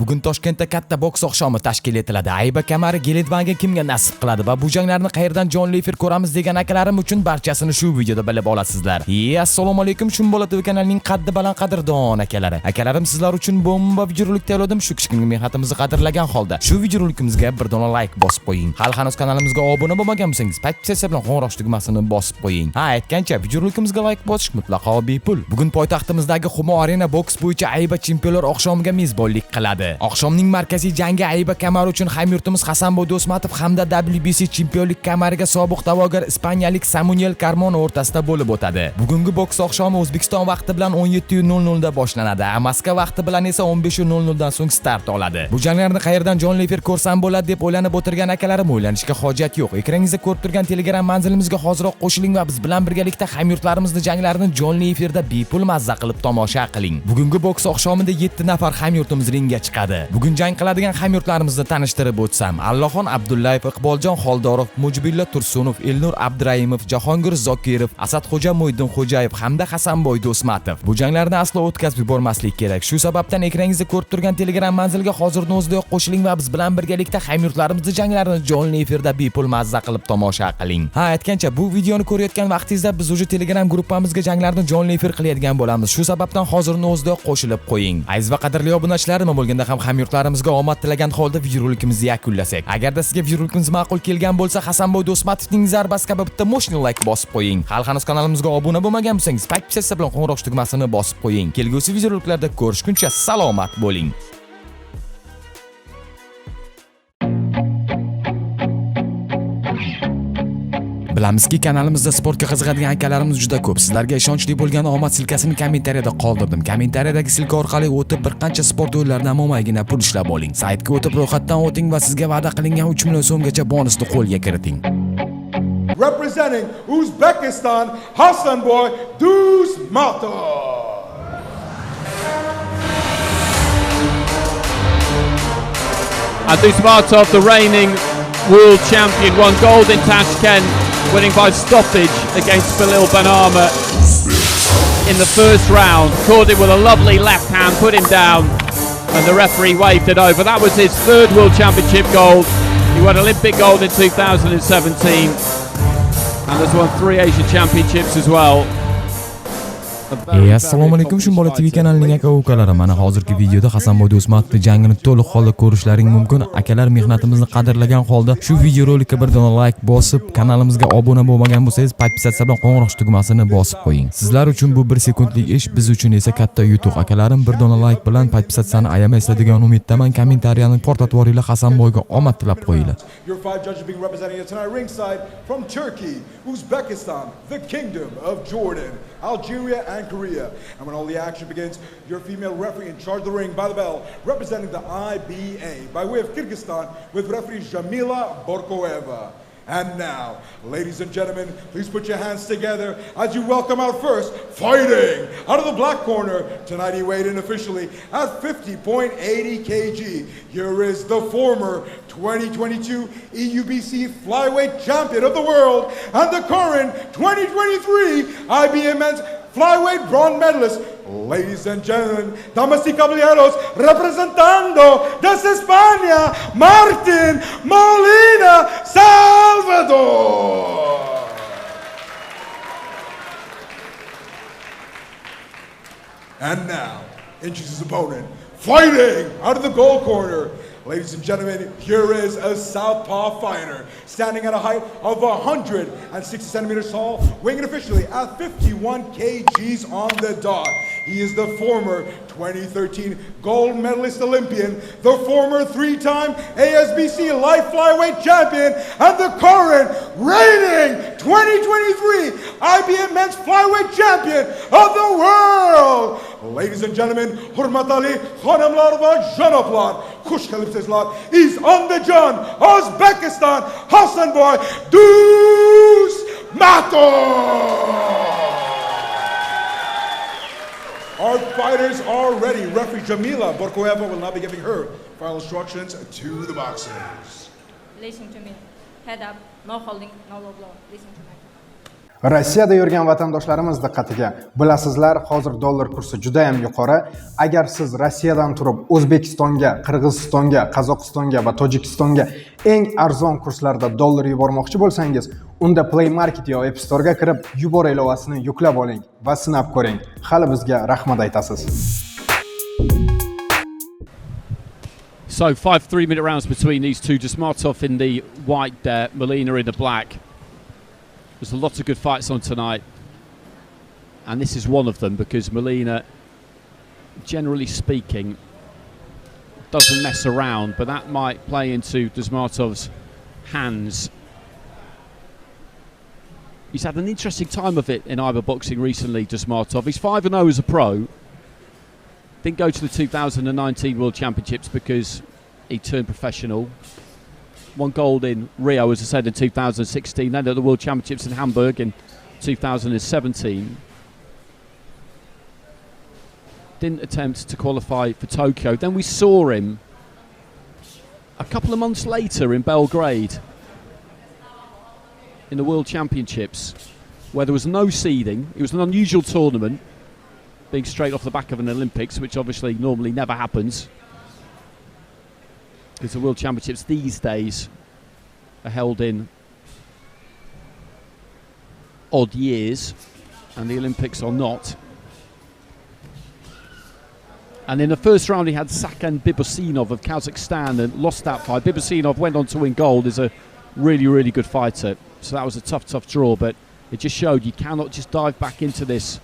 Bugun Toshkentda katta boks oqshomi tashkil etiladi. Ayba kamari Geledvanga kimga nasib qiladi va bu janglarni qayerdan jonli efir ko'ramiz degan akalarim uchun barchasini shu videoda bilib olasizlar. Assalomu alaykum, Shumbola TV kanalining qaddi baland qadrdon akalari. Akalarim, sizlar uchun bomba videorolik tayyorladim. Shu kichkina mehnatimizni qadrlagan holda shu videorolikimizga bir dona like bosib qo'ying. Hali hanuz kanalimizga obuna bo'lmagan bo'lsangiz, paytcha bilan qo'ng'iroq tugmasini bosib qo'ying. Aytgancha videorolikimizga like bosish mutlaqo bepul. Bugun poytaxtimizdagi Humo Arena boks bo'yicha Ayba chempionlar oqshomiga mezbonlik qiladi. Oqshomning markaziy jangi Ayba kamari uchun hamyurtimiz Hasanboy Dusmatov hamda WBC chempionlik kamariga sobiq da'vogar ispaniyalik Samuэль Кармона o'rtasida bo'lib o'tadi. Bugungi boks oqshomi O'zbekiston vaqti bilan 17:00 da boshlanadi. Moskva vaqti bilan esa 15:00 dan so'ng start oladi. Bu janglarni qayerdan jonli efir ko'rsam bo'ladi deb o'ylanib o'tirgan akalarim, o'ylanishga hojat yo'q. Ekrangizda ko'rib turgan Telegram manzilimizga hoziroq qo'shiling va biz bilan birgalikda hamyurtlarimizning janglarini jonli efirda bepul mazza qilib tomosha qiling. Bugungi boks oqshomida 7 nafar hamyurtimiz ringga chiqadi. Bugun jang qiladigan hamyurtlarimizni tanishtirib o'tsam: Allohxon Abdullayev, Iqboljon Xoldorov, Mujibilla Tursunov, Elnur Abdurayimov, Jahongir Zokirov, Asadxo'ja Mo'ydinxo'jayev hamda Hasanboy Dusmatov. Bu janglarni aslo o'tkazib yubormaslik kerak. Shu sababdan ekrangizda ko'rib turgan Telegram manziliga hozirning o'zidayoq qo'shiling va biz bilan birgalikda hamyurtlarimizning janglarini jonli efirda bepul mazza qilib tomosha qiling. Aytgancha, bu videoni ko'rayotgan vaqtingizda biz o'sha Telegram gruppamizga janglarni jonli efir qilayotgan bo'lamiz. Shu sababdan hozirning o'zidayoq qo'shilib qo'ying. Aziz va qadrli obunachilar, nima bo'lganda ham hamyurtlarimizga omad tilagan holda videorolikimizni yakunlasak. Agarda sizga videorolikimiz ma'qul kelgan bo'lsa, Hasanboy Dusmatovning zarbasi kabi bitta moshni like bosib qo'ying. Hali hanuz kanalimizga obuna bo'lmagan bo'lsangiz, paytcha bilan qo'ng'iroq tugmasini bosib qo'ying. Kelgusi videoroliklarda ko'rishguncha salomat bo'ling. Bilamizki, kanalimizda sportga qiziqadigan akalarimiz juda ko'p. Sizlarga ishonchli bo'lgan omad silkasini kommentariyada qoldirdim. Kommentariyadagi silka orqali o'tib bir qancha sport o'yinlaridan mo'maygina pul ishlab oling. Saytga o'tib ro'yxatdan o'ting va sizga va'da qilingan 3 million so'mgacha bonusni qo'lga kiriting. Representing Uzbekistan, Hasanboy Dusmatov. Dusmatov, the reigning world champion, won gold in Tashkent, winning by stoppage against Belil Banama in the first round. Caught him with a lovely left hand, put him down, and the referee waved it over. That was his third world championship gold. He won Olympic gold in 2017 and has won 3 Asian championships as well. Assalomu alaykum, Shumbola TV kanalining aka-ukalari. Mana hozirgi videoda Hasanboy Dusmatovning jangini to'liq holda ko'rishlaring mumkin. Akalar, mehnatimizni qadrlagan holda shu videorolikka bir dona like bosib, kanalimizga obuna bo'lmagan bo'lsangiz, paytcha bilan qo'ng'iroq tugmasini bosib qo'ying. Sizlar uchun bu 1 sekundlik ish, biz uchun esa katta yutuq. Akalarim, bir dona like bilan paytchasani ayamaysiz degan umiddaman. Kommentariyani portlatib yuboringlar, Hasanboyga omad tilab qo'yinglar. Your 5 judges being representing tonight ringside from Turkey, Uzbekistan, the Kingdom of Jordan, Algeria and Korea. And when all the action begins, your female referee in charge of the ring by the bell, representing the IBA by way of Kyrgyzstan with referee Jamila Borkoeva. And now, ladies and gentlemen, please put your hands together as you welcome our first fighting out of the black corner. Tonight he weighed in officially at 50.80 kg. Here is the former 2022 EUBC flyweight champion of the world and the current 2023 IBA men's flyweight bronze medalist. Ladies and gentlemen, damas y caballeros, representando desde España, Martin Molina Salvador. And now, introduce his opponent, fighting out of the gold corner. Ladies and gentlemen, here is a southpaw fighter standing at a height of 160 centimeters tall, weighing officially at 51 kgs on the dot. He is the former 2013 gold medalist Olympian, the former 3-time ASBC light flyweight champion, and the current reigning 2023 IBM men's flyweight champion of the world. Ladies and gentlemen, hurmatali xonimlar va janoblar, xush kelibsizlar. He's on the John, Uzbekistan, Hasanboy Dusmatov. Our fighters are ready. Referee Jamila Borkoeva will now be giving her final instructions to the boxers. Listen to me. Head up, no holding, no low blow. Listen to me. Rossiyada yurgan vatandoshlarimiz diqqatiga. Bilasizlar, hozir dollar kursi juda ham yuqori. Agar siz Rossiyadan turib O'zbekistonga, Qirg'izistonga, Qozog'istonga va Tojikistonga eng arzon kurslarda dollar yubormoqchi bo'lsangiz, unda Play Market yo App Store'ga kirib, Yubor ilovasini yuklab oling va sinab ko'ring. Hali bizga rahmat aytasiz. So 5 3-minute rounds between these two. Dusmatov in the white there, Molina in the black. There's a lot of good fights on tonight, and this is one of them because Molina, generally speaking, doesn't mess around, but that might play into Dusmatov's hands. He's had an interesting time of it in Iber boxing recently, Dusmatov. He's 5-0 as a pro. Didn't go to the 2019 World Championships because he turned professional. Won gold in Rio, as I said, in 2016. Then at the World Championships in Hamburg in 2017. Didn't attempt to qualify for Tokyo. Then we saw him a couple of months later in Belgrade in the World Championships, where there was no seeding. It was an unusual tournament, being straight off the back of an Olympics, which obviously normally never happens, because the World Championships these days are held in odd years and the Olympics are not. And in the first round he had Sakan Bibosinov of Kazakhstan and lost that fight. Bibosinov went on to win gold, is a really, really good fighter. So that was a tough, tough draw, but it just showed you cannot just dive back into this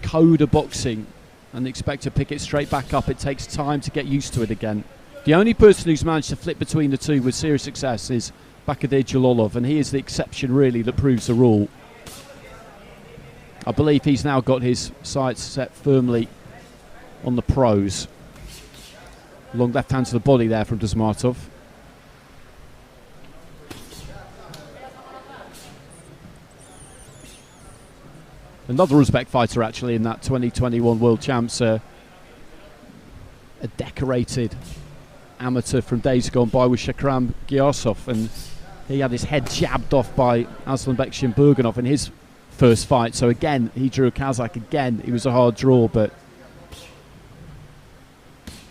code of boxing and expect to pick it straight back up. It takes time to get used to it again. The only person who's managed to flip between the two with serious success is Bakadir Jalolov, and he is the exception really that proves the rule. I believe he's now got his sights set firmly on the pros. Long left hand to the body there from Dusmatov. Another Uzbek fighter actually in that 2021 World Champs, a decorated amateur from days gone by with Shakram Gyasov, and he had his head jabbed off by Aslanbek Shimburganov in his first fight. So again, he drew a Kazakh again. It was a hard draw, but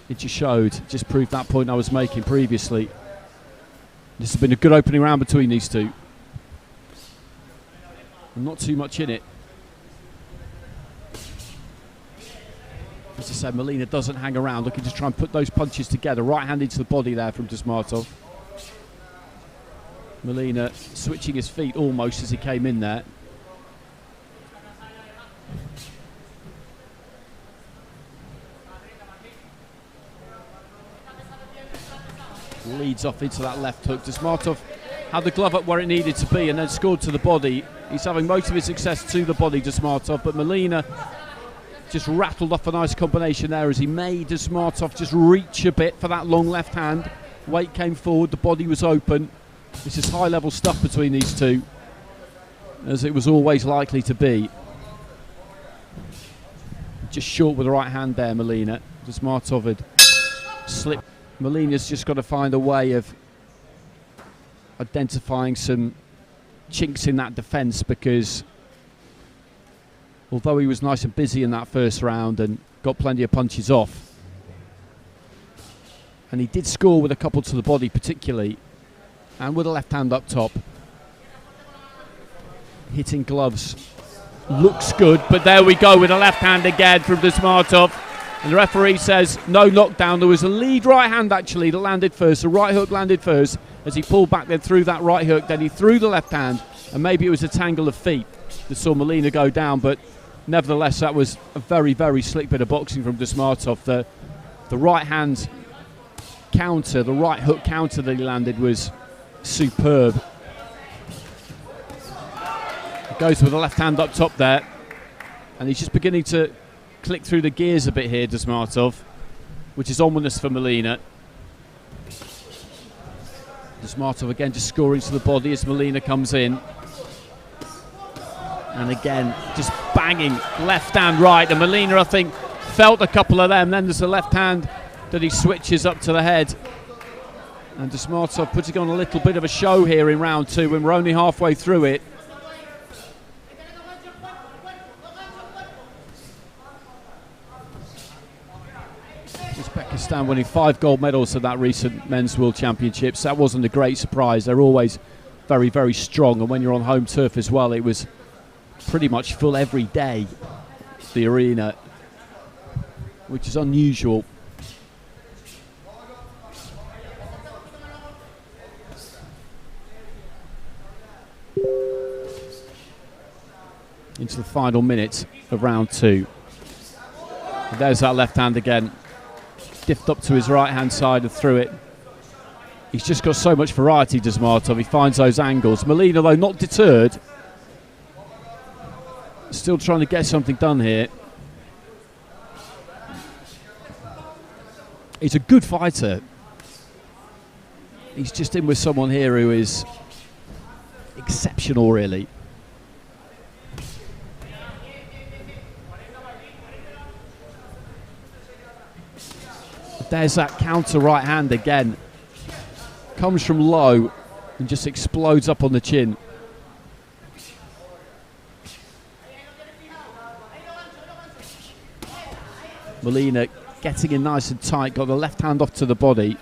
it just proved that point I was making previously. This has been a good opening round between these two. And not too much in it. As I said, Molina doesn't hang around, looking to try and put those punches together. Right hand into the body there from Dusmatov. Molina switching his feet almost as he came in there. Leads off into that left hook. Dusmatov had the glove up where it needed to be and then scored to the body. He's having most of his success to the body, Dusmatov, but Molina just rattled off a nice combination there as he made Dusmatov just reach a bit for that long left hand. Weight came forward, the body was open. This is high level stuff between these two, as it was always likely to be. Just short with the right hand there, Molina. Dusmatov had slipped. Molina's just got to find a way of identifying some chinks in that defence, because although he was nice and busy in that first round and got plenty of punches off, and he did score with a couple to the body particularly, and with a left hand up top, hitting gloves looks good, but there we go with a left hand again from Dusmatov, and the referee says no knockdown. There was a lead right hand actually that landed first. The right hook landed first as he pulled back, then threw that right hook, then he threw the left hand, and maybe it was a tangle of feet that saw Molina go down, but nevertheless that was a very, very slick bit of boxing from Dusmatov. The right hand counter, the right hook counter that he landed was superb. He goes with the left hand up top there, and he's just beginning to click through the gears a bit here, Dusmatov, which is ominous for Molina. Dusmatov again just scoring to the body as Molina comes in. And again, just banging left hand right. And Molina, I think, felt a couple of them. Then there's the left hand that he switches up to the head. And Dusmatov putting on a little bit of a show here in round 2 when we're only halfway through it. Uzbekistan winning 5 gold medals at that recent Men's World Championships. That wasn't a great surprise. They're always very, very strong. And when you're on home turf as well, it was pretty much full every day, the arena, which is unusual. Into the final minute of round 2. And there's that left hand again. Diffed up to his right hand side and through it. He's just got so much variety, Dusmatov. He finds those angles. Molina, though, not deterred. Still trying to get something done here. He's a good fighter. He's just in with someone here who is exceptional, really. There's that counter right hand again. Comes from low and just explodes up on the chin. Molina getting in nice and tight, got the left hand off to the body.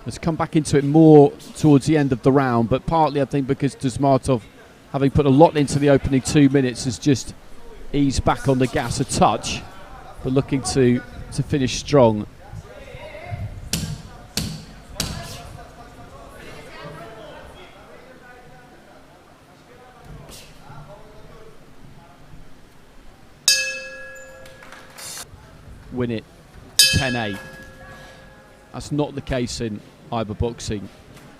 Has come back into it more towards the end of the round, but partly I think because Dusmatov, having put a lot into the opening 2 minutes, has just eased back on the gas a touch, but looking to finish strong. Win it 10-8. That's not the case in iberboxing.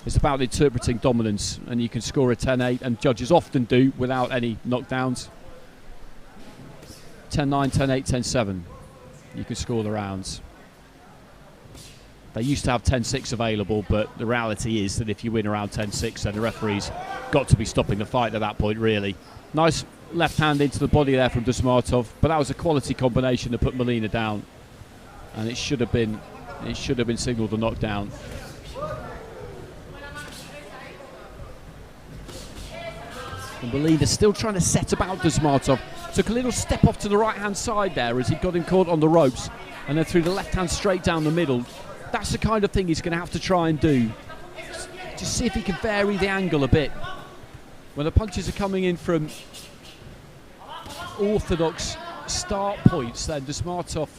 It's about interpreting dominance, and you can score a 10-8, and judges often do without any knockdowns. 10-9, 10-8, 10-7. You can score the rounds. They used to have 10-6 available, but the reality is that if you win around 10-6, then the referee's got to be stopping the fight at that point, really. Nice left hand into the body there from Dusmatov, but that was a quality combination to put Molina down, and it should have been signalled a knockdown. And Molina still trying to set about Dusmatov. Took a little step off to the right hand side there as he got him caught on the ropes, and then threw the left hand straight down the middle. That's the kind of thing he's going to have to try and do. Just see if he can vary the angle a bit. When the punches are coming in from orthodox start points, then Dusmatov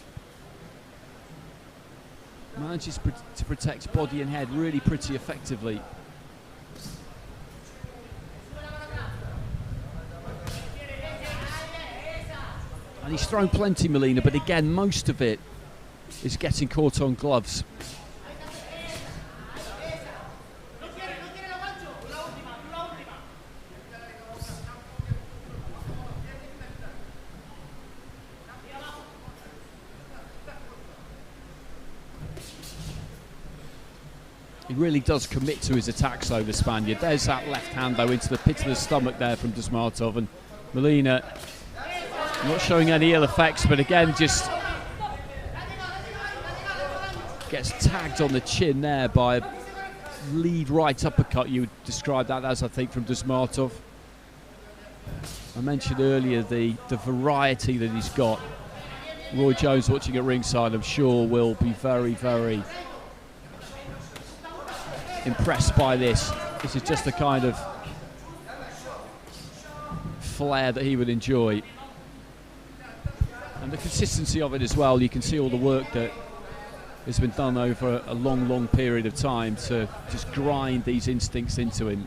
manages to protect body and head really pretty effectively. And he's thrown plenty, Molina, but again, most of it is getting caught on gloves. He really does commit to his attacks, though, the Spaniard. There's that left hand, though, into the pit of the stomach there from Dusmatov. And Molina not showing any ill effects, but again, just gets tagged on the chin there by a lead right uppercut, you would describe that as, I think, from Dusmatov. I mentioned earlier the variety that he's got. Roy Jones, watching at ringside, I'm sure will be very, very impressed by this. This is just the kind of flair that he would enjoy. And the consistency of it as well. You can see all the work that has been done over a long, long period of time to just grind these instincts into him.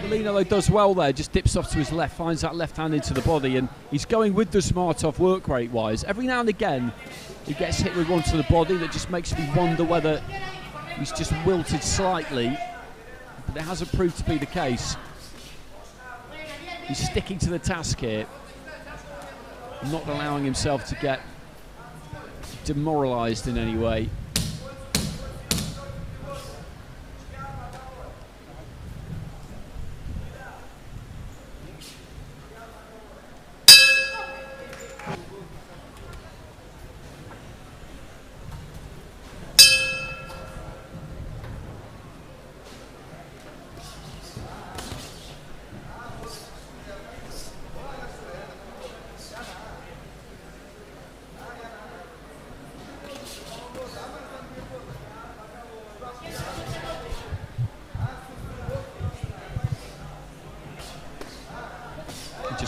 Molina, though, does well there, just dips off to his left, finds that left hand into the body, and he's going with Dusmatov work rate wise. Every now and again he gets hit with one to the body that just makes me wonder whether he's just wilted slightly, but it hasn't proved to be the case. He's sticking to the task here, not allowing himself to get demoralised in any way.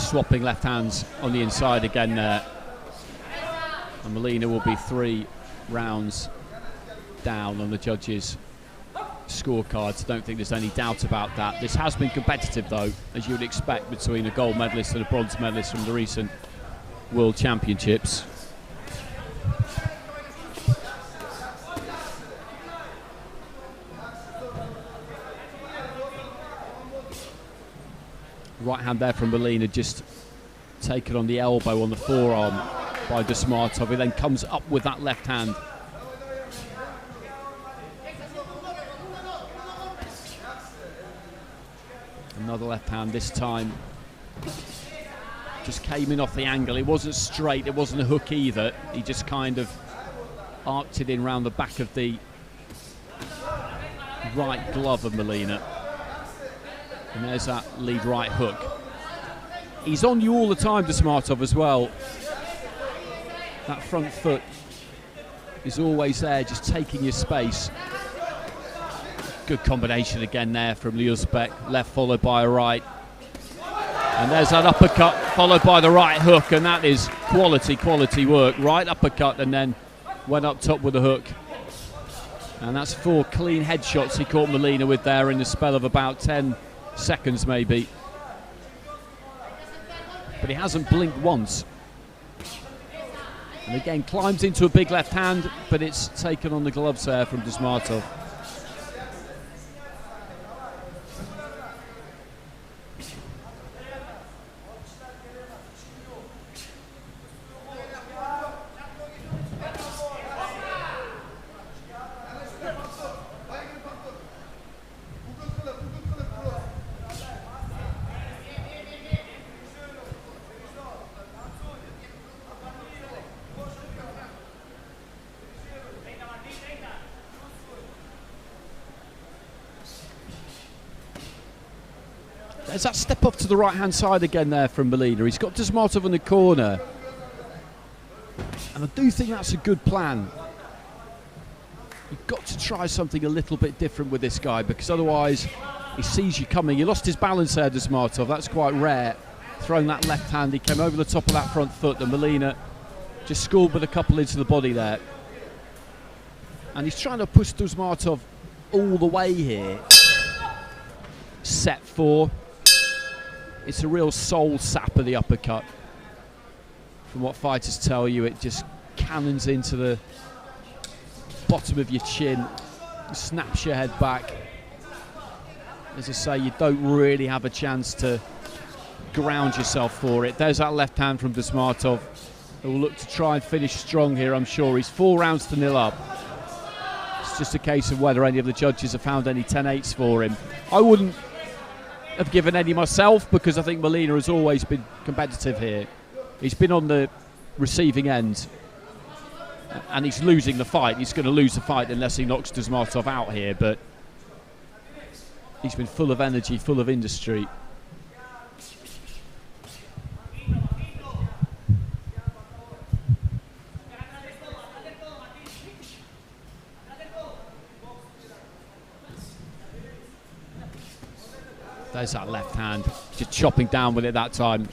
swapping left hands on the inside again there. And Molina will be 3 rounds down on the judges' scorecards. I don't think there's any doubt about that. This has been competitive though, as you would expect, between a gold medalist and a bronze medalist from the recent World Championships. Right hand there from Molina, just taken on the elbow on the forearm by Dusmatov. He then comes up with that left hand. Another left hand this time. Just came in off the angle. It wasn't straight, it wasn't a hook either. He just kind of arced it in round the back of the right glove of Molina. And there's that lead right hook. He's on you all the time, Dusmatov, as well. That front foot is always there, just taking your space. Good combination again there from the Uzbek. Left followed by a right. And there's that uppercut followed by the right hook, and that is quality work. Right uppercut and then went up top with a hook. And that's 4 clean headshots he caught Molina with there in the spell of about 10 seconds maybe. But he hasn't blinked once. And again climbs into a big left hand, but it's taken on the gloves there from Dusmatov. There's that step off to the right-hand side again there from Molina. He's got Dusmatov in the corner. And I do think that's a good plan. You've got to try something a little bit different with this guy, because otherwise he sees you coming. He lost his balance there, Dusmatov. That's quite rare. Throwing that left hand, he came over the top of that front foot, and Molina just scored with a couple into the body there. And he's trying to push Dusmatov all the way here. Set 4. It's a real soul sapper, the uppercut. From what fighters tell you, it just cannons into the bottom of your chin, snaps your head back. As I say, you don't really have a chance to ground yourself for it. There's that left hand from Dusmatov, who will look to try and finish strong here, I'm sure. He's 4 rounds to 0 up. It's just a case of whether any of the judges have found any 10-8s for him. I wouldn't have given any myself, because I think Molina has always been competitive here. He's been on the receiving end, and he's losing the fight. He's going to lose the fight unless he knocks Dusmatov out here, but he's been full of energy, full of industry. There's that left hand, just chopping down with it that time.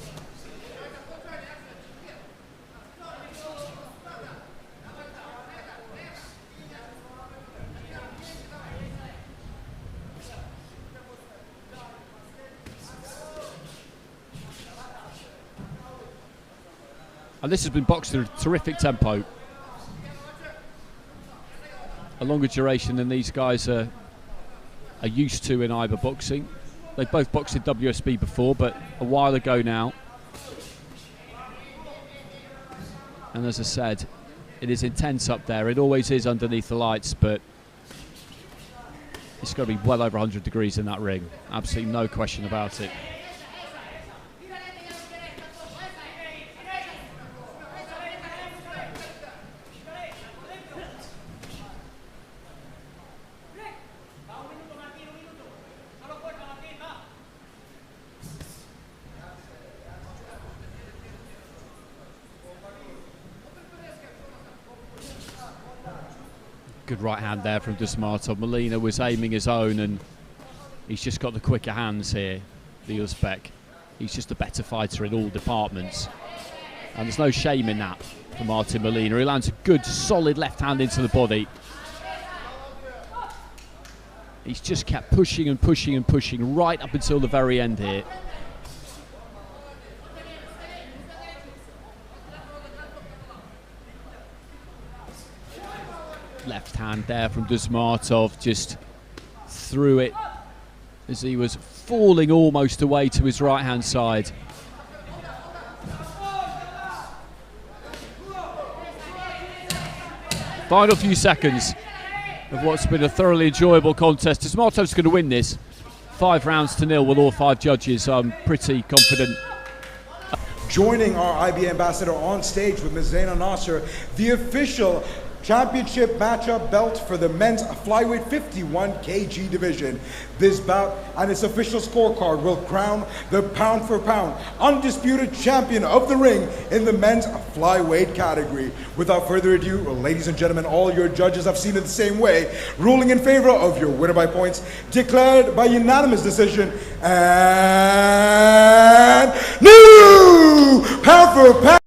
And this has been boxed at a terrific tempo. A longer duration than these guys are used to in IBA boxing. They both boxed in WSB before, but a while ago now. And as I said, it is intense up there. It always is underneath the lights, but it's got to be well over 100 degrees in that ring. Absolutely no question about it. Good right hand there from Dusmatov. Molina was aiming his own, and he's just got the quicker hands here, the Uzbek. He's just a better fighter in all departments. And there's no shame in that for Martin Molina. He lands a good, solid left hand into the body. He's just kept pushing and pushing and pushing right up until the very end here. Left hand there from Dusmatov, just threw it as he was falling almost away to his right hand side. Final few seconds of what's been a thoroughly enjoyable contest. Dusmatov's going to win this 5-0 with all 5 judges. I'm pretty confident. Joining our IBA ambassador on stage with Ms. Zaina Nasser, the official championship matchup belt for the men's flyweight 51 kg division. This bout and its official scorecard will crown the pound for pound undisputed champion of the ring in the men's flyweight category. Without further ado, ladies and gentlemen, all your judges have seen it the same way, ruling in favor of your winner by points, declared by unanimous decision, and new pound for pound